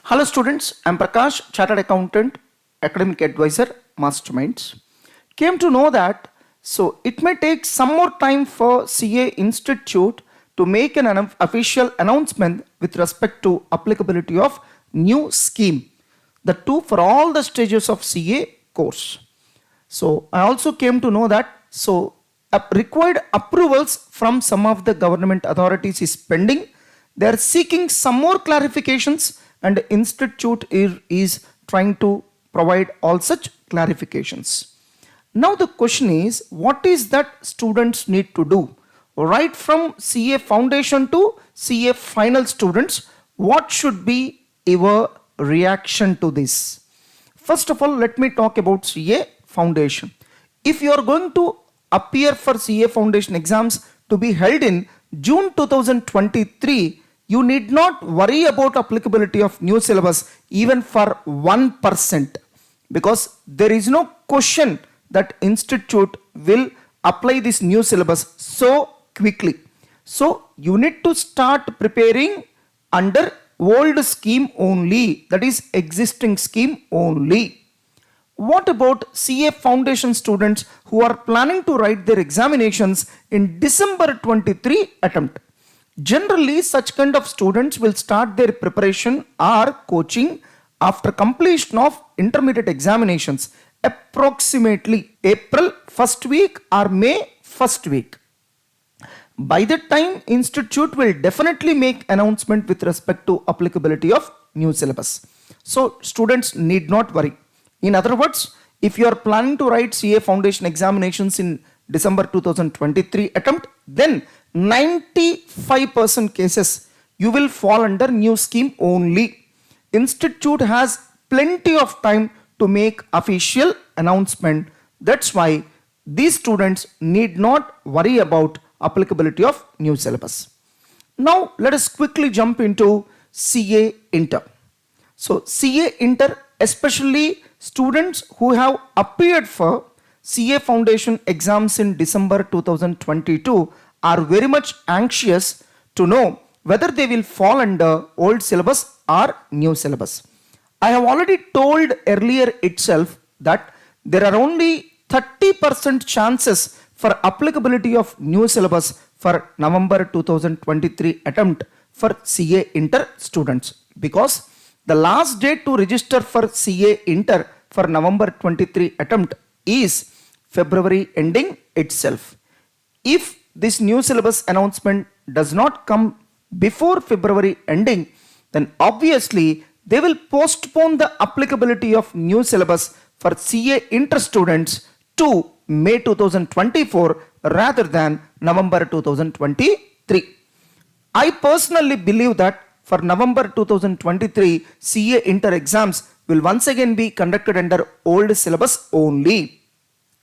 Hello students, I am Prakash, Chartered Accountant, Academic Advisor, Masterminds. Came to know that it may take some more time for CA Institute to make an official announcement with respect to applicability of new scheme. The two for all the stages of CA course. So I also came to know that required approvals from some of the government authorities is pending. They are seeking some more clarifications and institute is trying to provide all such clarifications. Now the question is, what is that students need to do? Right from CA foundation to CA final students, what should be your reaction to this? First of all, let me talk about CA foundation. If you are going to appear for CA foundation exams to be held in June 2023, you need not worry about applicability of new syllabus even for 1%, because there is no question that institute will apply this new syllabus so quickly. So you need to start preparing under old scheme only, that is existing scheme only. What about CA foundation students who are planning to write their examinations in December 23 attempt? Generally, such kind of students will start their preparation or coaching after completion of intermediate examinations, approximately April 1st week or May 1st week. By that time, institute will definitely make announcement with respect to applicability of new syllabus. So students need not worry. In other words, if you are planning to write CA foundation examinations in December 2023 attempt, then 95% cases you will fall under new scheme only. Institute has plenty of time to make official announcement. That's why these students need not worry about applicability of new syllabus. Now let us quickly jump into CA Inter. So CA Inter, especially students who have appeared for CA foundation exams in December 2022 are very much anxious to know whether they will fall under old syllabus or new syllabus. I have already told earlier itself that there are only 30% chances for applicability of new syllabus for November 2023 attempt for CA Inter students, because the last date to register for CA Inter for November 23 attempt is February ending itself. If this new syllabus announcement does not come before February ending, then obviously they will postpone the applicability of new syllabus for CA Inter students to May 2024 rather than November 2023. I personally believe that for November 2023, CA Inter exams will once again be conducted under old syllabus only.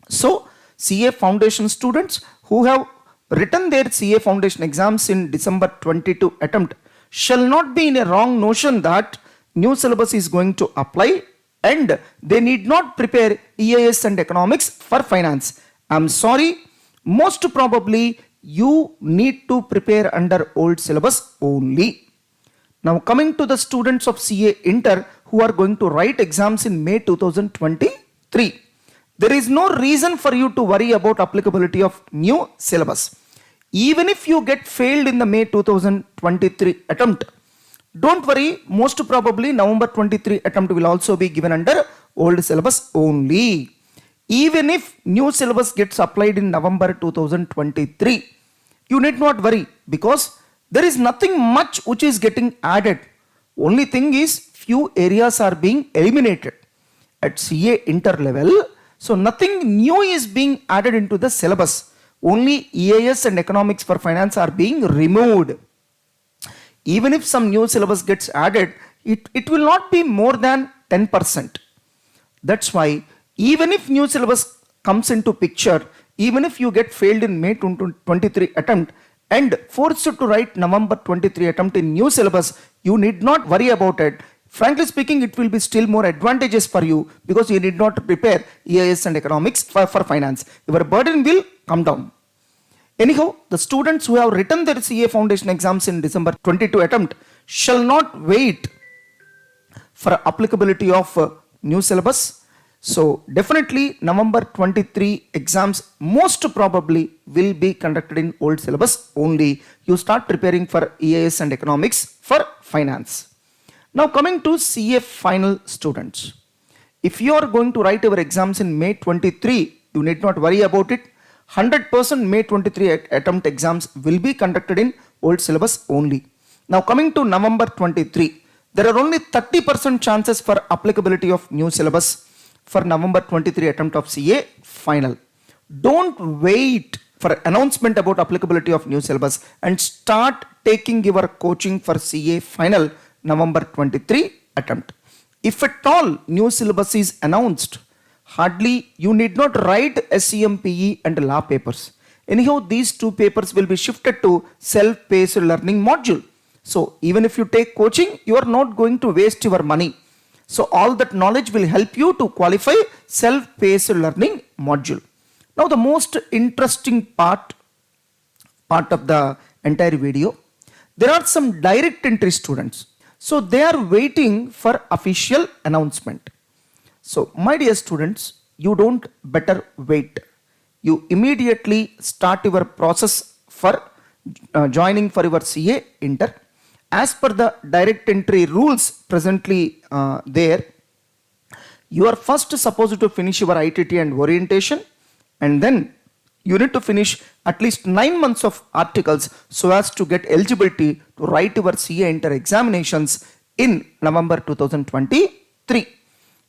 So, CA foundation students who have written their CA foundation exams in December 22 attempt shall not be in a wrong notion that new syllabus is going to apply and they need not prepare EIS and economics for finance. I'm sorry, most probably you need to prepare under old syllabus only. Now coming to the students of CA Inter who are going to write exams in May 2023. There is no reason for you to worry about applicability of new syllabus. Even if you get failed in the May 2023 attempt, don't worry, most probably November 23 attempt will also be given under old syllabus only. Even if new syllabus gets applied in November 2023, you need not worry, because there is nothing much which is getting added. Only thing is few areas are being eliminated at CA Inter level. So nothing new is being added into the syllabus. Only EIS and economics for finance are being removed. Even if some new syllabus gets added, it will not be more than 10%. That's why even if new syllabus comes into picture, even if you get failed in May 2023 attempt and forced to write November 23 attempt in new syllabus, you need not worry about it. Frankly speaking, it will be still more advantageous for you because you need not prepare EIS and economics for finance. Your burden will come down. Anyhow, the students who have written their CA foundation exams in December 22 attempt shall not wait for applicability of new syllabus. So definitely November 23 exams most probably will be conducted in old syllabus only. You start preparing for EAS and economics for finance. Now coming to CA final students. If you are going to write your exams in May 23, you need not worry about it. 100% May 23 attempt exams will be conducted in old syllabus only. Now coming to November 23, there are only 30% chances for applicability of new syllabus for November 23 attempt of CA final. Don't wait for announcement about applicability of new syllabus and start taking your coaching for CA final November 23 attempt. If at all new syllabus is announced, hardly you need not write SCMPE and law papers. Anyhow, these two papers will be shifted to self-paced learning module. So even if you take coaching, you are not going to waste your money. So all that knowledge will help you to qualify self-paced learning module. Now the most interesting part of the entire video, there are some direct entry students. So they are waiting for official announcement. So my dear students, you don't better wait. You immediately start your process for joining for your CA Inter. As per the direct entry rules presently there, you are first supposed to finish your ITT and orientation, and then you need to finish at least 9 months of articles so as to get eligibility to write your CA Inter examinations in November 2023.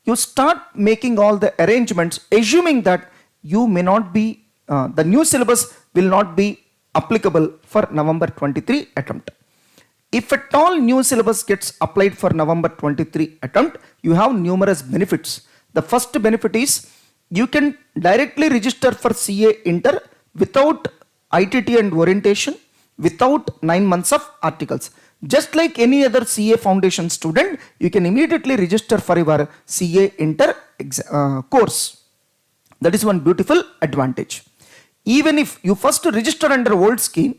You start making all the arrangements, assuming that you may not be, the new syllabus will not be applicable for November 23 attempt. If at all new syllabus gets applied for November 23 attempt, you have numerous benefits. The first benefit is you can directly register for CA Inter without ITT and orientation, without 9 months of articles. Just like any other CA foundation student, you can immediately register for your CA Inter course. That is one beautiful advantage. Even if you first register under old scheme,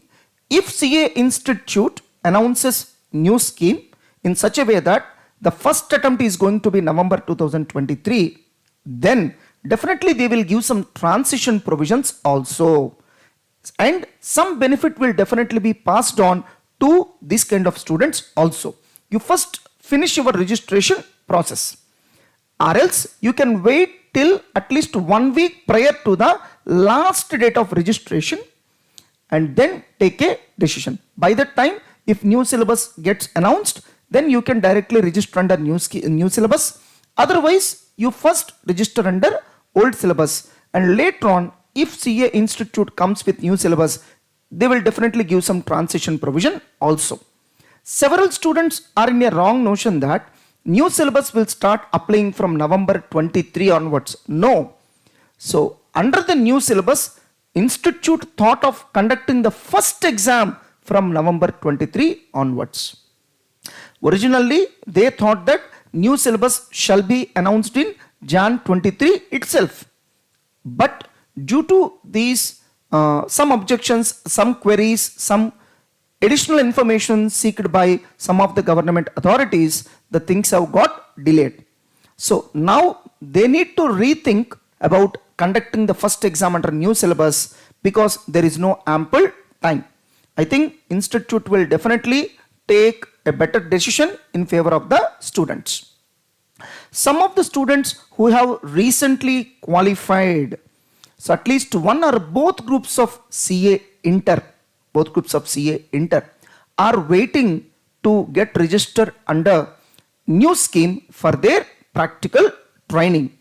if CA Institute announces new scheme in such a way that the first attempt is going to be November 2023, then definitely they will give some transition provisions also, and some benefit will definitely be passed on to this kind of students also. You first finish your registration process, or else you can wait till at least 1 week prior to the last date of registration and then take a decision. By that time, if new syllabus gets announced, then you can directly register under new syllabus. Otherwise, you first register under old syllabus, and later on, if CA Institute comes with new syllabus, they will definitely give some transition provision also. Several students are in a wrong notion that new syllabus will start applying from November 23 onwards. No. So under the new syllabus, Institute thought of conducting the first exam from November 23 onwards. Originally, they thought that new syllabus shall be announced in Jan 23 itself. But due to these some objections, some queries, some additional information seeked by some of the government authorities, the things have got delayed. So now they need to rethink about conducting the first exam under new syllabus because there is no ample time. I think Institute will definitely take a better decision in favor of the students. Some of the students who have recently qualified, so at least one or both groups of CA Inter, are waiting to get registered under new scheme for their practical training.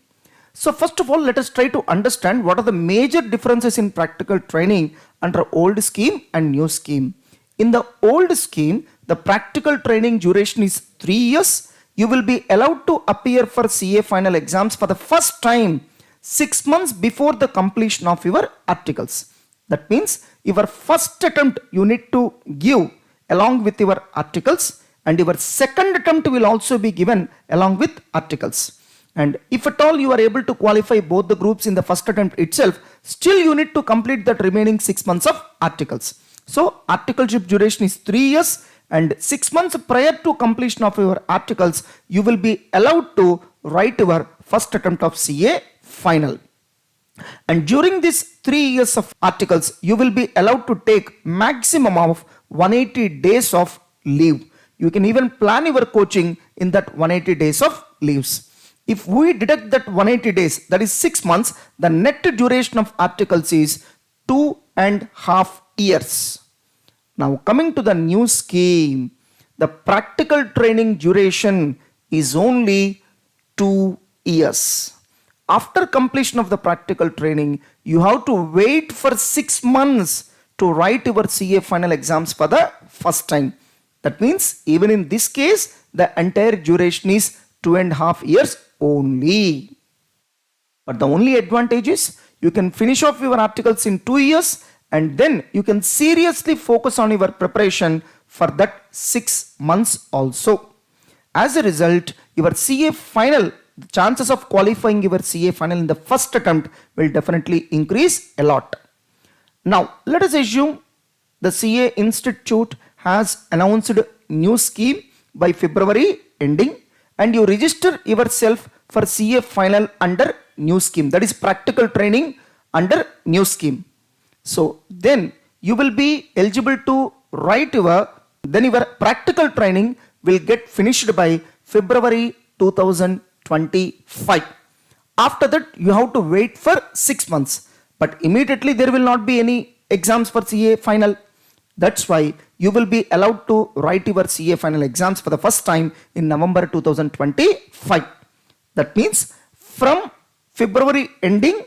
So first of all, let us try to understand what are the major differences in practical training under old scheme and new scheme. In the old scheme, the practical training duration is 3 years. You will be allowed to appear for CA final exams for the first time 6 months before the completion of your articles. That means your first attempt you need to give along with your articles, and your second attempt will also be given along with articles. And if at all you are able to qualify both the groups in the first attempt itself, still you need to complete that remaining 6 months of articles. So articleship duration is 3 years and 6 months prior to completion of your articles, you will be allowed to write your first attempt of CA final. And during these 3 years of articles, you will be allowed to take maximum of 180 days of leave. You can even plan your coaching in that 180 days of leaves. If we deduct that 180 days, that is 6 months, the net duration of articles is 2.5 years. Now coming to the new scheme, the practical training duration is only 2 years. After completion of the practical training, you have to wait for 6 months to write your CA final exams for the first time. That means even in this case, the entire duration is 2.5 years only. But the only advantage is you can finish off your articles in 2 years and then you can seriously focus on your preparation for that 6 months also. As a result, your CA final, the chances of qualifying your CA final in the first attempt will definitely increase a lot. Now, let us assume the CA Institute has announced new scheme by February ending and you register yourself for CA final under new scheme, that is practical training under new scheme. So then you will be eligible to write your practical training will get finished by February 2025. After that you have to wait for 6 months, but immediately there will not be any exams for CA final. That's why you will be allowed to write your CA final exams for the first time in November 2025. That means from February ending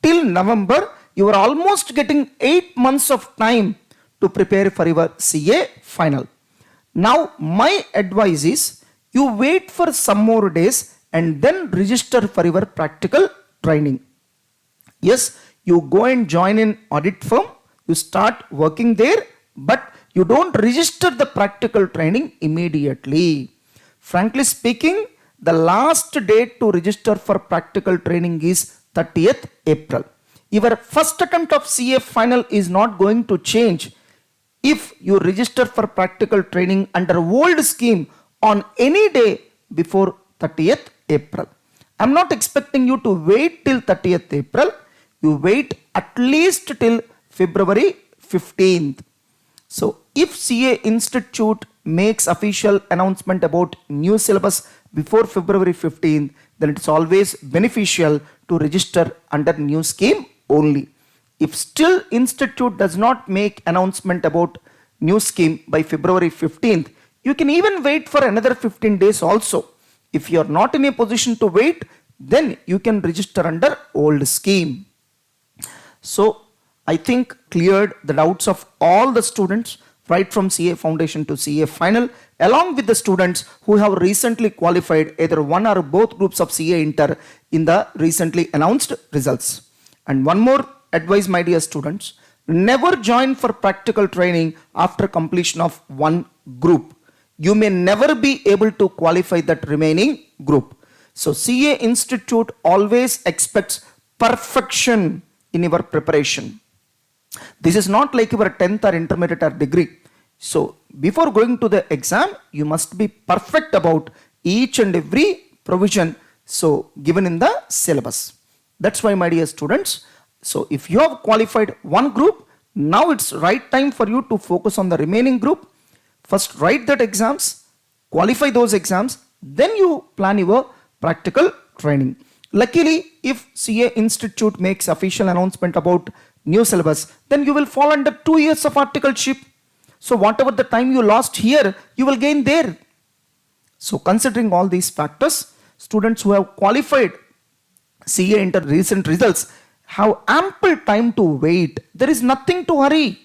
till November, you are almost getting 8 months of time to prepare for your CA final. Now my advice is you wait for some more days and then register for your practical training. Yes, you go and join an audit firm, you start working there, but you don't register the practical training immediately. Frankly speaking, the last date to register for practical training is 30th April. Your first attempt of CA final is not going to change if you register for practical training under old scheme on any day before 30th April. I'm not expecting you to wait till 30th April. You wait at least till February 15th. So if CA Institute makes official announcement about new syllabus before February 15th, then it's always beneficial to register under new scheme only. If still Institute does not make announcement about new scheme by February 15th, you can even wait for another 15 days also. If you are not in a position to wait, then you can register under old scheme. So I think cleared the doubts of all the students right from CA Foundation to CA Final, along with the students who have recently qualified either one or both groups of CA Inter in the recently announced results. And one more advice, my dear students, never join for practical training after completion of one group. You may never be able to qualify that remaining group. So CA Institute always expects perfection in your preparation. This is not like your 10th or intermediate or degree. So before going to the exam, you must be perfect about each and every provision so given in the syllabus. That's why, my dear students, so if you have qualified one group, now it's right time for you to focus on the remaining group. First write that exams, qualify those exams, then you plan your practical training. Luckily, if CA Institute makes official announcement about new syllabus, then you will fall under 2 years of articleship. So whatever the time you lost here, you will gain there. So considering all these factors, students who have qualified CA Inter recent results have ample time to wait. There is nothing to hurry.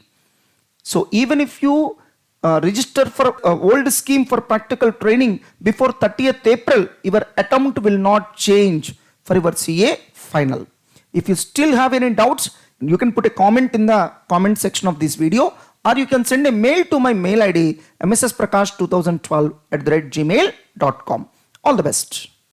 So even if you register for an old scheme for practical training before 30th April, your attempt will not change for your CA final. If you still have any doubts, you can put a comment in the comment section of this video, or you can send a mail to my mail ID mssprakash2012@gmail.com. All the best.